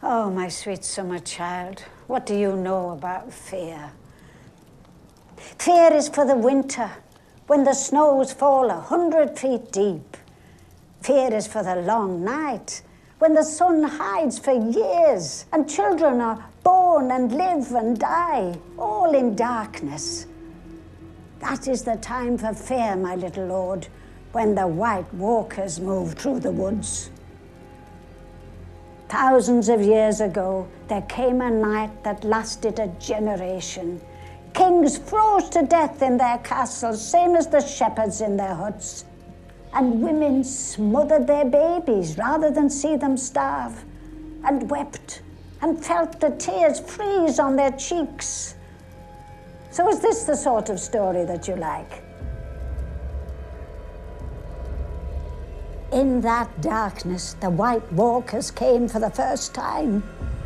Oh, my sweet summer child, what do you know about fear? Fear is for the winter, when the snows fall 100 feet deep. Fear is for the long night, when the sun hides for years, and children are born and live and die, all in darkness. That is the time for fear, my little lord, when the White Walkers move through the woods. Thousands of years ago, there came a night that lasted a generation. Kings froze to death in their castles, same as the shepherds in their huts. And women smothered their babies rather than see them starve, and wept, and felt the tears freeze on their cheeks. So is this the sort of story that you like? In that darkness, the White Walkers came for the first time.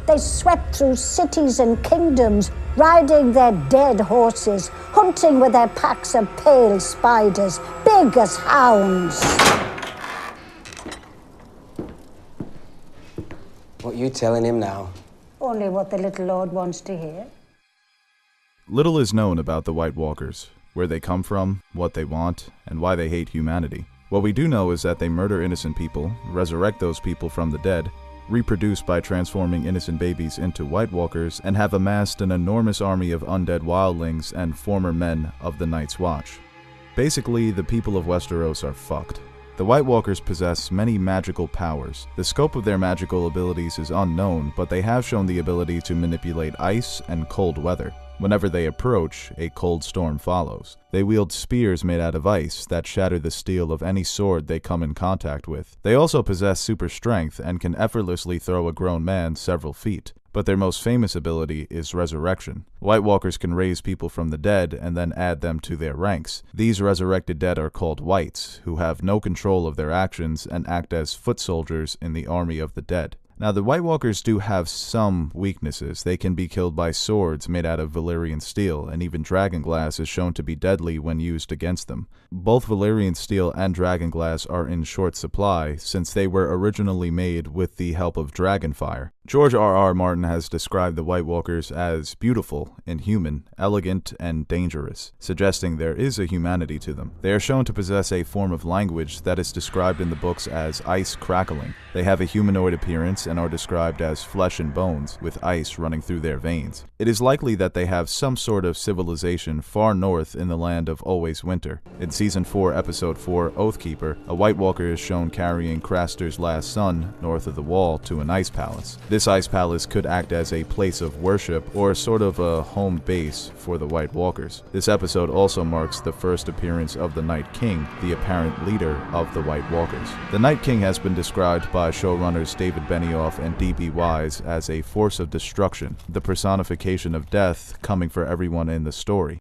They swept through cities and kingdoms, riding their dead horses, hunting with their packs of pale spiders, big as hounds. What you telling him now? Only what the little lord wants to hear. Little is known about the White Walkers, where they come from, what they want, and why they hate humanity. What we do know is that they murder innocent people, resurrect those people from the dead, reproduce by transforming innocent babies into White Walkers, and have amassed an enormous army of undead wildlings and former men of the Night's Watch. Basically, the people of Westeros are fucked. The White Walkers possess many magical powers. The scope of their magical abilities is unknown, but they have shown the ability to manipulate ice and cold weather. Whenever they approach, a cold storm follows. They wield spears made out of ice that shatter the steel of any sword they come in contact with. They also possess super strength and can effortlessly throw a grown man several feet. But their most famous ability is resurrection. White Walkers can raise people from the dead and then add them to their ranks. These resurrected dead are called Whites, who have no control of their actions and act as foot soldiers in the army of the dead. Now, the White Walkers do have some weaknesses. They can be killed by swords made out of Valyrian steel, and even dragonglass is shown to be deadly when used against them. Both Valyrian steel and dragonglass are in short supply, since they were originally made with the help of dragonfire. George R.R. Martin has described the White Walkers as beautiful, inhuman, elegant, and dangerous, suggesting there is a humanity to them. They are shown to possess a form of language that is described in the books as ice crackling. They have a humanoid appearance and are described as flesh and bones, with ice running through their veins. It is likely that they have some sort of civilization far north in the land of Always Winter. In Season 4, Episode 4, Oathkeeper, a White Walker is shown carrying Craster's last son north of the wall to an ice palace. This ice palace could act as a place of worship or sort of a home base for the White Walkers. This episode also marks the first appearance of the Night King, the apparent leader of the White Walkers. The Night King has been described by showrunners David Benioff and D.B. Weiss as a force of destruction, the personification of death coming for everyone in the story.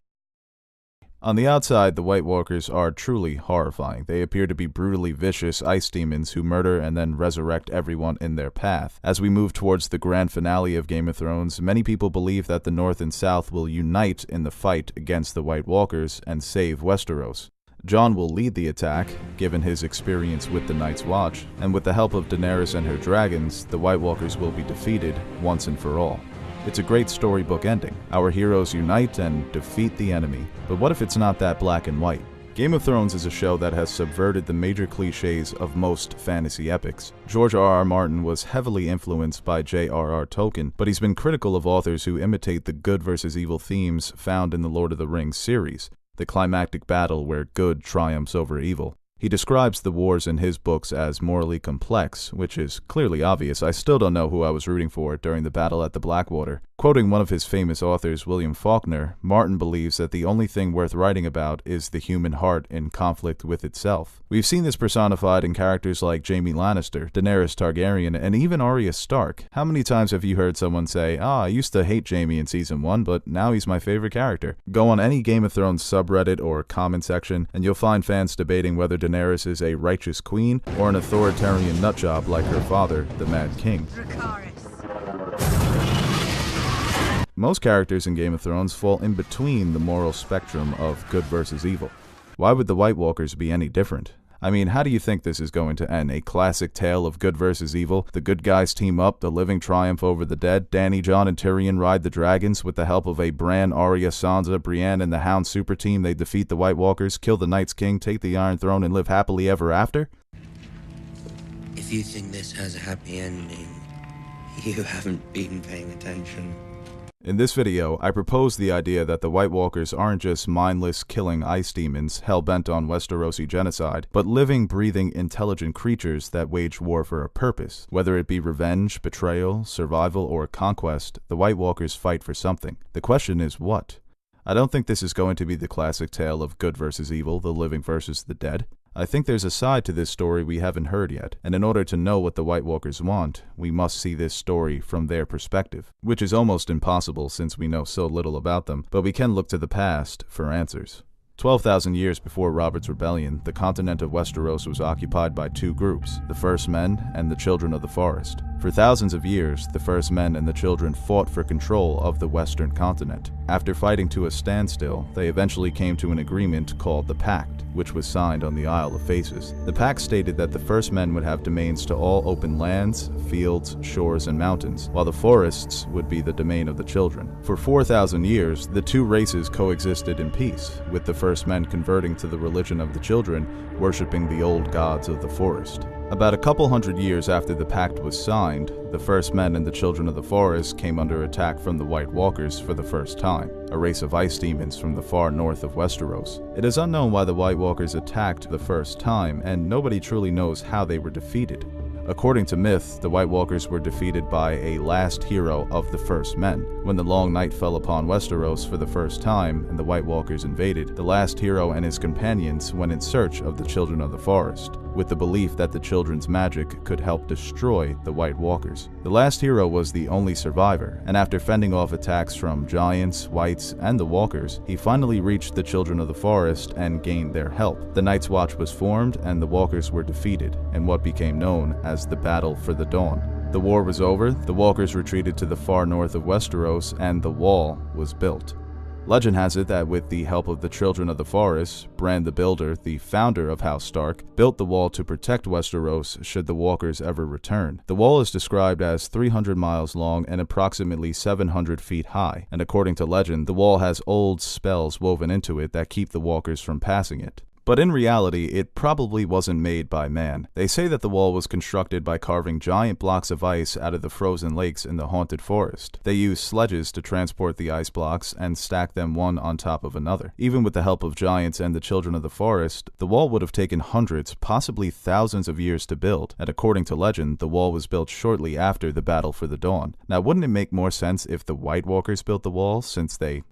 On the outside, the White Walkers are truly horrifying. They appear to be brutally vicious ice demons who murder and then resurrect everyone in their path. As we move towards the grand finale of Game of Thrones, many people believe that the North and South will unite in the fight against the White Walkers and save Westeros. Jon will lead the attack, given his experience with the Night's Watch, and with the help of Daenerys and her dragons, the White Walkers will be defeated once and for all. It's a great storybook ending. Our heroes unite and defeat the enemy. But what if it's not that black and white? Game of Thrones is a show that has subverted the major cliches of most fantasy epics. George R.R. Martin was heavily influenced by J.R.R. Tolkien, but he's been critical of authors who imitate the good versus evil themes found in the Lord of the Rings series, the climactic battle where good triumphs over evil. He describes the wars in his books as morally complex, which is clearly obvious. I still don't know who I was rooting for during the battle at the Blackwater. Quoting one of his famous authors, William Faulkner, Martin believes that the only thing worth writing about is the human heart in conflict with itself. We've seen this personified in characters like Jaime Lannister, Daenerys Targaryen, and even Arya Stark. How many times have you heard someone say, I used to hate Jaime in Season 1, but now he's my favorite character? Go on any Game of Thrones subreddit or comment section, and you'll find fans debating whether Daenerys is a righteous queen or an authoritarian nutjob like her father, the Mad King. Most characters in Game of Thrones fall in between the moral spectrum of good versus evil. Why would the White Walkers be any different? I mean, how do you think this is going to end? A classic tale of good versus evil? The good guys team up, the living triumph over the dead, Dany, Jon, and Tyrion ride the dragons with the help of a Bran, Arya, Sansa, Brienne, and the Hound super team. They defeat the White Walkers, kill the Night's King, take the Iron Throne, and live happily ever after? If you think this has a happy ending, you haven't been paying attention. In this video, I propose the idea that the White Walkers aren't just mindless killing ice demons hell-bent on Westerosi genocide, but living, breathing, intelligent creatures that wage war for a purpose. Whether it be revenge, betrayal, survival, or conquest, the White Walkers fight for something. The question is what? I don't think this is going to be the classic tale of good versus evil, the living versus the dead. I think there's a side to this story we haven't heard yet, and in order to know what the White Walkers want, we must see this story from their perspective, which is almost impossible since we know so little about them, but we can look to the past for answers. 12,000 years before Robert's Rebellion, the continent of Westeros was occupied by two groups, the First Men and the Children of the Forest. For thousands of years, the First Men and the Children fought for control of the western continent. After fighting to a standstill, they eventually came to an agreement called the Pact, which was signed on the Isle of Faces. The Pact stated that the First Men would have domains to all open lands, fields, shores, and mountains, while the forests would be the domain of the Children. For 4,000 years, the two races coexisted in peace, with the First Men converting to the religion of the Children, worshipping the old gods of the forest. About a couple hundred years after the pact was signed, the First Men and the Children of the Forest came under attack from the White Walkers for the first time, a race of ice demons from the far north of Westeros. It is unknown why the White Walkers attacked the first time, and nobody truly knows how they were defeated. According to myth, the White Walkers were defeated by a last hero of the First Men. When the long night fell upon Westeros for the first time and the White Walkers invaded, the last hero and his companions went in search of the Children of the Forest, with the belief that the children's magic could help destroy the White Walkers. The last hero was the only survivor, and after fending off attacks from giants, whites, and the Walkers, he finally reached the Children of the Forest and gained their help. The Night's Watch was formed and the Walkers were defeated in what became known as the Battle for the Dawn. The war was over, the Walkers retreated to the far north of Westeros, and the Wall was built. Legend has it that with the help of the Children of the Forest, Bran the Builder, the founder of House Stark, built the wall to protect Westeros should the Walkers ever return. The wall is described as 300 miles long and approximately 700 feet high, and according to legend, the wall has old spells woven into it that keep the Walkers from passing it. But in reality, it probably wasn't made by man. They say that the wall was constructed by carving giant blocks of ice out of the frozen lakes in the haunted forest. They used sledges to transport the ice blocks and stack them one on top of another. Even with the help of giants and the Children of the Forest, the wall would have taken hundreds, possibly thousands of years to build, and according to legend, the wall was built shortly after the Battle for the Dawn. Now, wouldn't it make more sense if the White Walkers built the wall, since they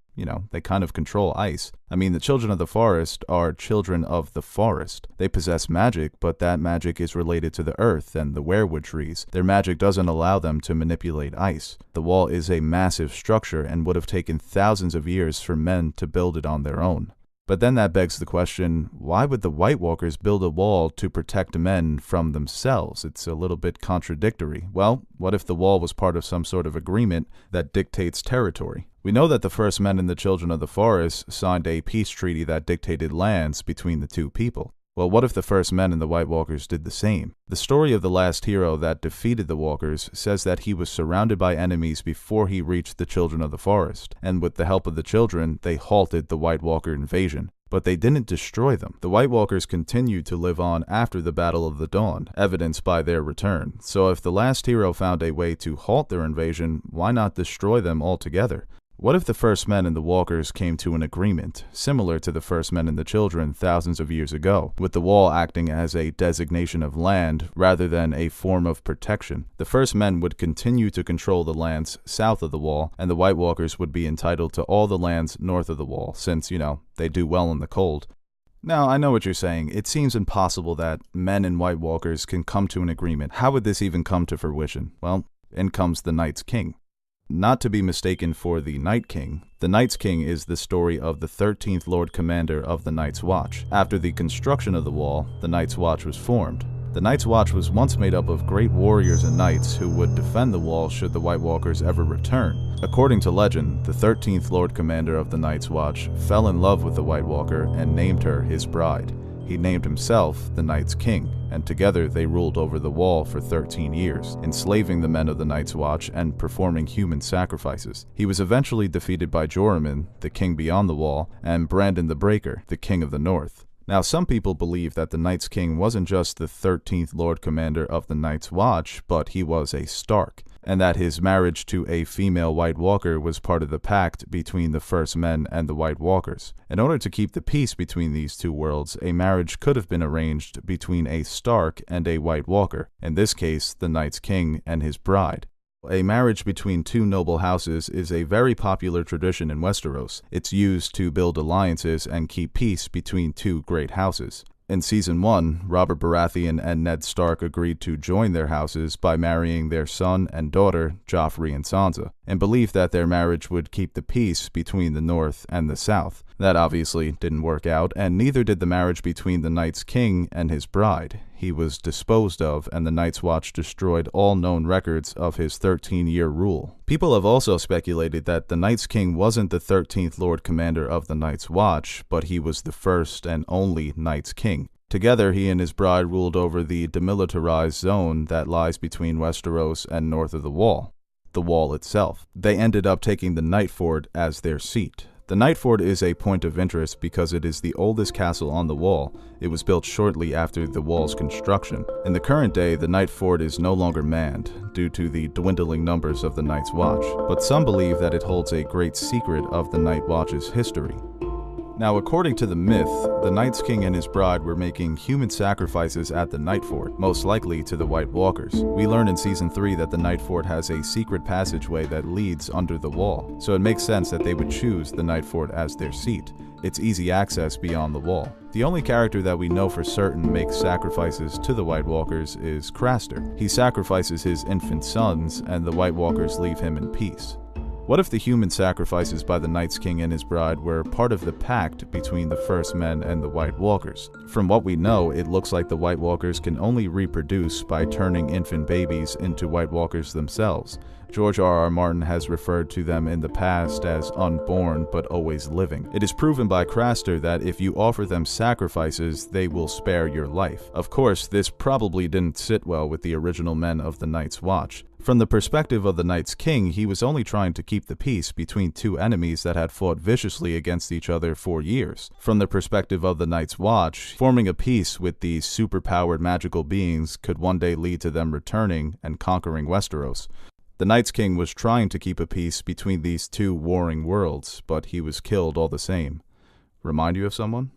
kind of control ice? I mean, the Children of the Forest are children of the forest. They possess magic, but that magic is related to the earth and the weirwood trees. Their magic doesn't allow them to manipulate ice. The wall is a massive structure and would have taken thousands of years for men to build it on their own. But then that begs the question, why would the White Walkers build a wall to protect men from themselves? It's a little bit contradictory. Well, what if the wall was part of some sort of agreement that dictates territory? We know that the First Men and the Children of the Forest signed a peace treaty that dictated lands between the two people. Well, what if the First Men and the White Walkers did the same? The story of the last hero that defeated the Walkers says that he was surrounded by enemies before he reached the Children of the Forest, and with the help of the Children, they halted the White Walker invasion. But they didn't destroy them. The White Walkers continued to live on after the Battle of the Dawn, evidenced by their return. So if the last hero found a way to halt their invasion, why not destroy them altogether? What if the First Men and the Walkers came to an agreement, similar to the First Men and the Children thousands of years ago, with the wall acting as a designation of land rather than a form of protection? The First Men would continue to control the lands south of the wall, and the White Walkers would be entitled to all the lands north of the wall, since, they do well in the cold. Now, I know what you're saying. It seems impossible that men and White Walkers can come to an agreement. How would this even come to fruition? Well, in comes the Night's King. Not to be mistaken for the Night King, the Night's King is the story of the 13th Lord Commander of the Night's Watch. After the construction of the wall, the Night's Watch was formed. The Night's Watch was once made up of great warriors and knights who would defend the wall should the White Walkers ever return. According to legend, the 13th Lord Commander of the Night's Watch fell in love with the White Walker and named her his bride. He named himself the Night's King, and together they ruled over the Wall for 13 years, enslaving the men of the Night's Watch and performing human sacrifices. He was eventually defeated by Joramun, the king beyond the Wall, and Brandon the Breaker, the king of the North. Now, some people believe that the Night's King wasn't just the 13th Lord Commander of the Night's Watch, but he was a Stark, and that his marriage to a female White Walker was part of the pact between the First Men and the White Walkers. In order to keep the peace between these two worlds, a marriage could have been arranged between a Stark and a White Walker, in this case, the Night's King and his bride. A marriage between two noble houses is a very popular tradition in Westeros. It's used to build alliances and keep peace between two great houses. In Season 1, Robert Baratheon and Ned Stark agreed to join their houses by marrying their son and daughter, Joffrey and Sansa, and believed that their marriage would keep the peace between the North and the South. That obviously didn't work out, and neither did the marriage between the Night's King and his bride. He was disposed of, and the Night's Watch destroyed all known records of his 13-year rule. People have also speculated that the Night's King wasn't the 13th Lord Commander of the Night's Watch, but he was the first and only Night's King. Together, he and his bride ruled over the demilitarized zone that lies between Westeros and north of the Wall itself. They ended up taking the Nightfort as their seat. The Nightfort is a point of interest because it is the oldest castle on the Wall. It was built shortly after the Wall's construction. In the current day, the Nightfort is no longer manned, due to the dwindling numbers of the Night's Watch, but some believe that it holds a great secret of the Night Watch's history. Now, according to the myth, the Night's King and his bride were making human sacrifices at the Nightfort, most likely to the White Walkers. We learn in Season 3 that the Nightfort has a secret passageway that leads under the Wall, so it makes sense that they would choose the Nightfort as their seat. It's easy access beyond the Wall. The only character that we know for certain makes sacrifices to the White Walkers is Craster. He sacrifices his infant sons, and the White Walkers leave him in peace. What if the human sacrifices by the Night's King and his bride were part of the pact between the First Men and the White Walkers? From what we know, it looks like the White Walkers can only reproduce by turning infant babies into White Walkers themselves. George R.R. Martin has referred to them in the past as unborn but always living. It is proven by Craster that if you offer them sacrifices, they will spare your life. Of course, this probably didn't sit well with the original men of the Night's Watch. From the perspective of the Night's King, he was only trying to keep the peace between two enemies that had fought viciously against each other for years. From the perspective of the Night's Watch, forming a peace with these superpowered magical beings could one day lead to them returning and conquering Westeros. The Night's King was trying to keep a peace between these two warring worlds, but he was killed all the same. Remind you of someone?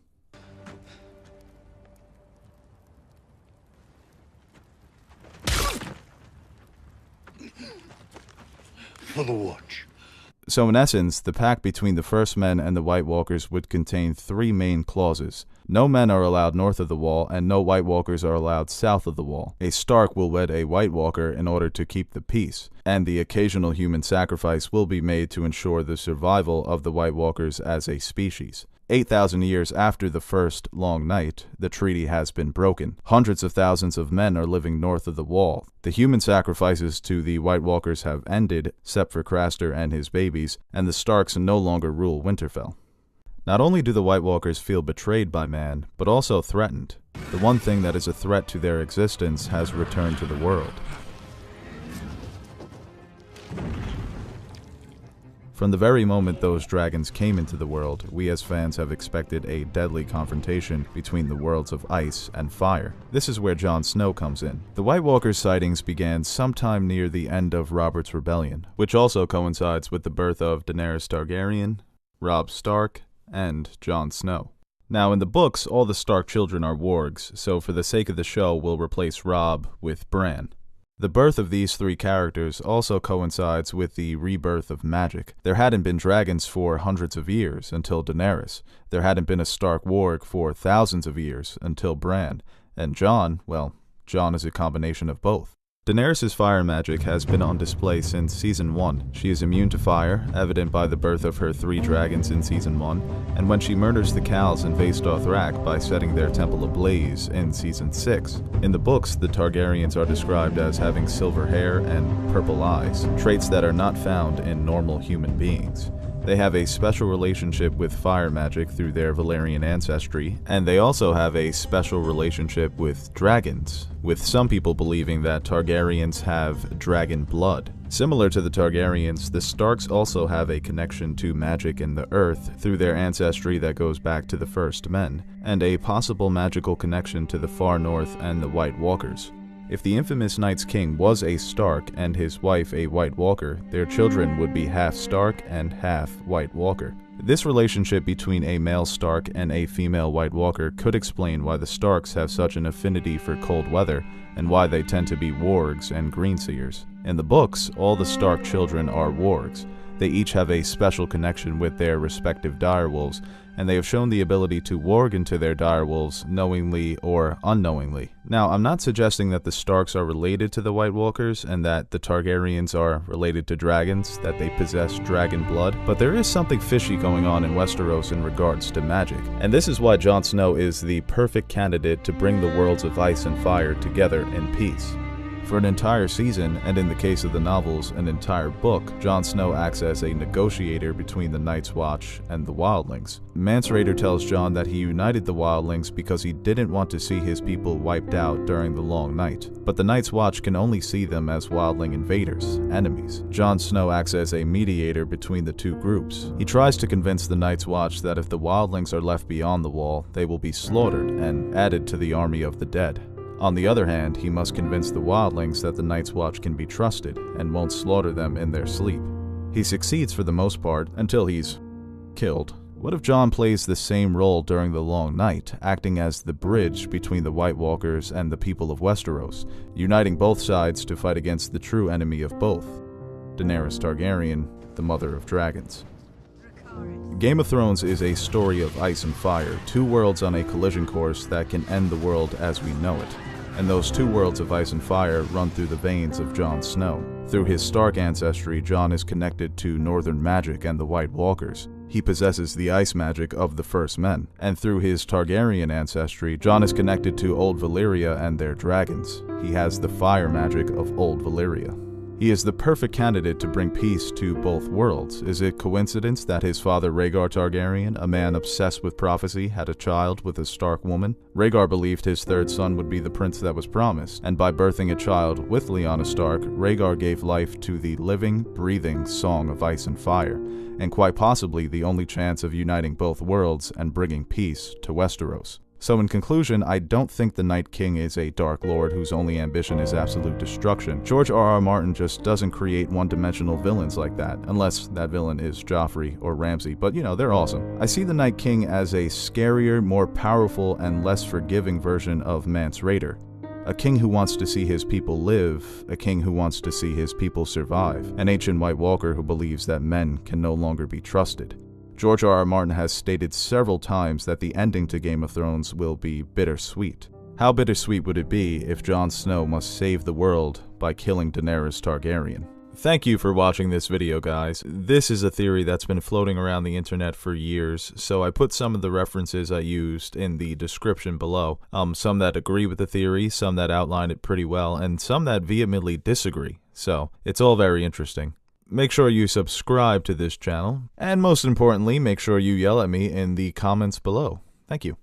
For the watch. So in essence, the pact between the First Men and the White Walkers would contain three main clauses. No men are allowed north of the Wall, and no White Walkers are allowed south of the Wall. A Stark will wed a White Walker in order to keep the peace, and the occasional human sacrifice will be made to ensure the survival of the White Walkers as a species. 8,000 years after the first Long Night, the treaty has been broken. Hundreds of thousands of men are living north of the Wall. The human sacrifices to the White Walkers have ended, except for Craster and his babies, and the Starks no longer rule Winterfell. Not only do the White Walkers feel betrayed by man, but also threatened. The one thing that is a threat to their existence has returned to the world. From the very moment those dragons came into the world, we as fans have expected a deadly confrontation between the worlds of ice and fire. This is where Jon Snow comes in. The White Walkers' sightings began sometime near the end of Robert's Rebellion, which also coincides with the birth of Daenerys Targaryen, Robb Stark, and Jon Snow. Now, in the books, all the Stark children are wargs, so for the sake of the show, we'll replace Robb with Bran. The birth of these three characters also coincides with the rebirth of magic. There hadn't been dragons for hundreds of years until Daenerys. There hadn't been a Stark warg for thousands of years until Bran. And Jon, well, Jon is a combination of both. Daenerys' fire magic has been on display since Season 1. She is immune to fire, evident by the birth of her 3 dragons in Season 1, and when she murders the Khals in Vaes Dothrak by setting their temple ablaze in Season 6. In the books, the Targaryens are described as having silver hair and purple eyes, traits that are not found in normal human beings. They have a special relationship with fire magic through their Valyrian ancestry, and they also have a special relationship with dragons, with some people believing that Targaryens have dragon blood. Similar to the Targaryens, the Starks also have a connection to magic in the earth through their ancestry that goes back to the First Men, and a possible magical connection to the Far North and the White Walkers. If the infamous Night's King was a Stark and his wife a White Walker, their children would be half Stark and half White Walker. This relationship between a male Stark and a female White Walker could explain why the Starks have such an affinity for cold weather, and why they tend to be wargs and greenseers. In the books, all the Stark children are wargs. They each have a special connection with their respective direwolves, and they have shown the ability to warg into their direwolves knowingly or unknowingly. Now, I'm not suggesting that the Starks are related to the White Walkers and that the Targaryens are related to dragons, that they possess dragon blood, but there is something fishy going on in Westeros in regards to magic. And this is why Jon Snow is the perfect candidate to bring the worlds of ice and fire together in peace. For an entire season, and in the case of the novels, an entire book, Jon Snow acts as a negotiator between the Night's Watch and the Wildlings. Mance Rayder tells Jon that he united the Wildlings because he didn't want to see his people wiped out during the Long Night. But the Night's Watch can only see them as wildling invaders, enemies. Jon Snow acts as a mediator between the two groups. He tries to convince the Night's Watch that if the Wildlings are left beyond the wall, they will be slaughtered and added to the army of the dead. On the other hand, he must convince the Wildlings that the Night's Watch can be trusted and won't slaughter them in their sleep. He succeeds for the most part, until he's killed. What if Jon plays the same role during the Long Night, acting as the bridge between the White Walkers and the people of Westeros, uniting both sides to fight against the true enemy of both, Daenerys Targaryen, the mother of dragons? Game of Thrones is a story of ice and fire, two worlds on a collision course that can end the world as we know it. And those two worlds of ice and fire run through the veins of Jon Snow. Through his Stark ancestry, Jon is connected to Northern magic and the White Walkers. He possesses the ice magic of the First Men. And through his Targaryen ancestry, Jon is connected to Old Valyria and their dragons. He has the fire magic of Old Valyria. He is the perfect candidate to bring peace to both worlds. Is it coincidence that his father Rhaegar Targaryen, a man obsessed with prophecy, had a child with a Stark woman? Rhaegar believed his third son would be the prince that was promised, and by birthing a child with Lyanna Stark, Rhaegar gave life to the living, breathing Song of Ice and Fire, and quite possibly the only chance of uniting both worlds and bringing peace to Westeros. So in conclusion, I don't think the Night King is a Dark Lord whose only ambition is absolute destruction. George R.R. Martin just doesn't create one-dimensional villains like that, unless that villain is Joffrey or Ramsay, but you know, they're awesome. I see the Night King as a scarier, more powerful, and less forgiving version of Mance Rayder. A king who wants to see his people live, a king who wants to see his people survive, an ancient White Walker who believes that men can no longer be trusted. George R.R. Martin has stated several times that the ending to Game of Thrones will be bittersweet. How bittersweet would it be if Jon Snow must save the world by killing Daenerys Targaryen? Thank you for watching this video, guys. This is a theory that's been floating around the internet for years, so I put some of the references I used in the description below. Some that agree with the theory, some that outline it pretty well, and some that vehemently disagree. So, it's all very interesting. Make sure you subscribe to this channel, and most importantly, make sure you yell at me in the comments below. Thank you.